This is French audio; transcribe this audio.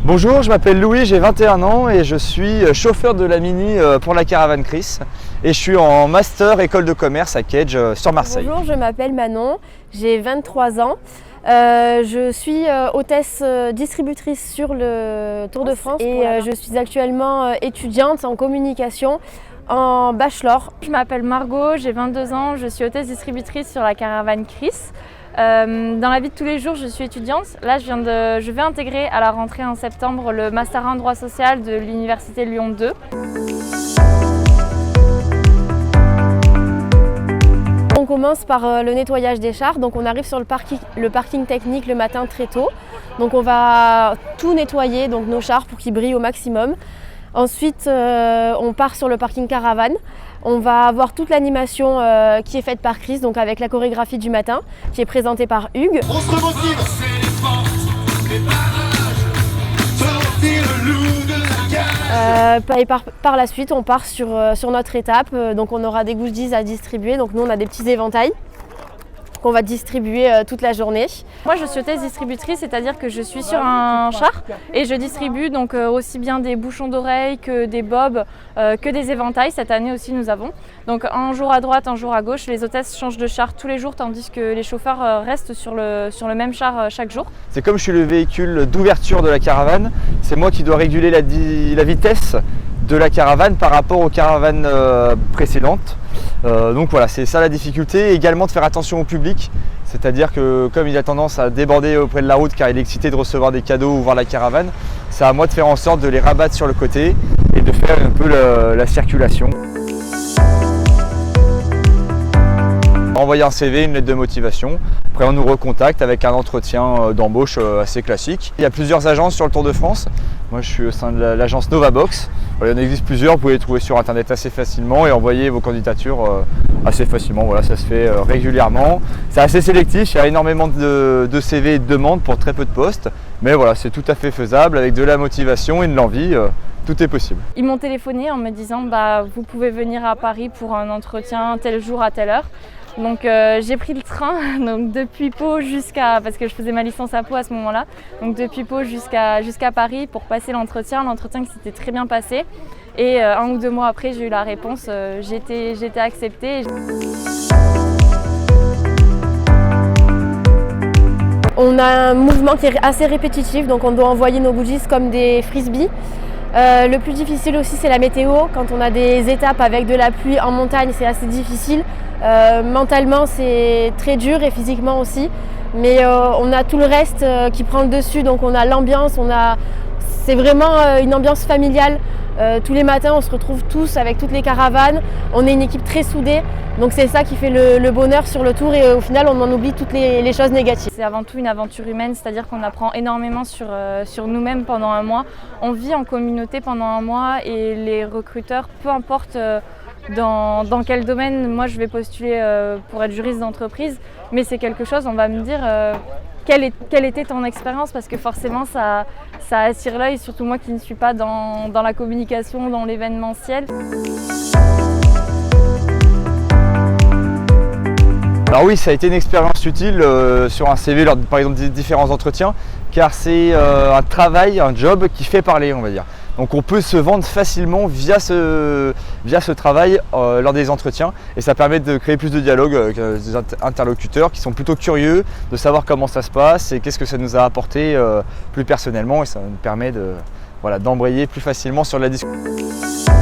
Bonjour, je m'appelle Louis, j'ai 21 ans et je suis chauffeur de la Mini pour la caravane Chris. Et je suis en master école de commerce à Kedge sur Marseille. Bonjour, je m'appelle Manon, j'ai 23 ans. Je suis hôtesse distributrice sur le Tour de France et je suis actuellement étudiante en communication en bachelor. Je m'appelle Margot, j'ai 22 ans, je suis hôtesse distributrice sur la caravane Chris. Dans la vie de tous les jours, je suis étudiante. Là, je vais intégrer à la rentrée en septembre le Master 1 droit social de l'Université Lyon 2. On commence par le nettoyage des chars. Donc on arrive sur le parking technique le matin très tôt. Donc on va tout nettoyer, donc nos chars pour qu'ils brillent au maximum. Ensuite, on part sur le parking caravane. On va avoir toute l'animation qui est faite par Chris, donc avec la chorégraphie du matin, qui est présentée par Hugues. On se motive. Et par la suite, on part sur notre étape. Donc on aura des goodies à distribuer. Donc nous, on a des petits éventails qu'on va distribuer toute la journée. Moi, je suis hôtesse distributrice, c'est-à-dire que je suis sur un char et je distribue donc aussi bien des bouchons d'oreilles que des bobs, que des éventails. Cette année aussi, nous avons. Donc un jour à droite, un jour à gauche. Les hôtesses changent de char tous les jours, tandis que les chauffeurs restent sur le même char chaque jour. C'est comme je suis le véhicule d'ouverture de la caravane, c'est moi qui dois réguler la vitesse de la caravane par rapport aux caravanes précédentes. Donc voilà, c'est ça la difficulté. Et également de faire attention au public, c'est-à-dire que comme il a tendance à déborder auprès de la route car il est excité de recevoir des cadeaux ou voir la caravane, c'est à moi de faire en sorte de les rabattre sur le côté et de faire un peu la circulation. Envoyer un CV, une lettre de motivation. Après, on nous recontacte avec un entretien d'embauche assez classique. Il y a plusieurs agences sur le Tour de France. Moi, je suis au sein de l'agence Novabox. Il en existe plusieurs, vous pouvez les trouver sur internet assez facilement et envoyer vos candidatures assez facilement. Voilà, ça se fait régulièrement. C'est assez sélectif, il y a énormément de CV et de demandes pour très peu de postes. Mais voilà, c'est tout à fait faisable avec de la motivation et de l'envie. Tout est possible. Ils m'ont téléphoné en me disant vous pouvez venir à Paris pour un entretien tel jour à telle heure. Donc j'ai pris le train donc depuis Pau parce que je faisais ma licence à Pau à ce moment-là, donc depuis Pau jusqu'à Paris pour passer l'entretien qui s'était très bien passé. Et 1 ou 2 mois après, j'ai eu la réponse, j'ai été acceptée. On a un mouvement qui est assez répétitif, donc on doit envoyer nos goodies comme des frisbees. Le plus difficile aussi, c'est la météo. Quand on a des étapes avec de la pluie en montagne, c'est assez difficile. Mentalement, c'est très dur et physiquement aussi. Mais on a tout le reste qui prend le dessus. Donc on a l'ambiance, c'est vraiment une ambiance familiale. Tous les matins, on se retrouve tous avec toutes les caravanes. On est une équipe très soudée. Donc c'est ça qui fait le bonheur sur le tour et au final, on en oublie toutes les choses négatives. C'est avant tout une aventure humaine, c'est-à-dire qu'on apprend énormément sur nous-mêmes pendant un mois. On vit en communauté pendant un mois et les recruteurs, peu importe dans quel domaine, moi je vais postuler pour être juriste d'entreprise, mais c'est quelque chose, on va me dire quelle était ton expérience, parce que forcément ça attire l'œil, surtout moi qui ne suis pas dans la communication, dans l'événementiel. Alors oui, ça a été une expérience utile sur un CV lors par exemple des différents entretiens, car c'est un travail, un job qui fait parler, on va dire. Donc on peut se vendre facilement via ce travail lors des entretiens et ça permet de créer plus de dialogue avec des interlocuteurs qui sont plutôt curieux de savoir comment ça se passe et qu'est-ce que ça nous a apporté plus personnellement, et ça nous permet d'embrayer plus facilement sur la discussion.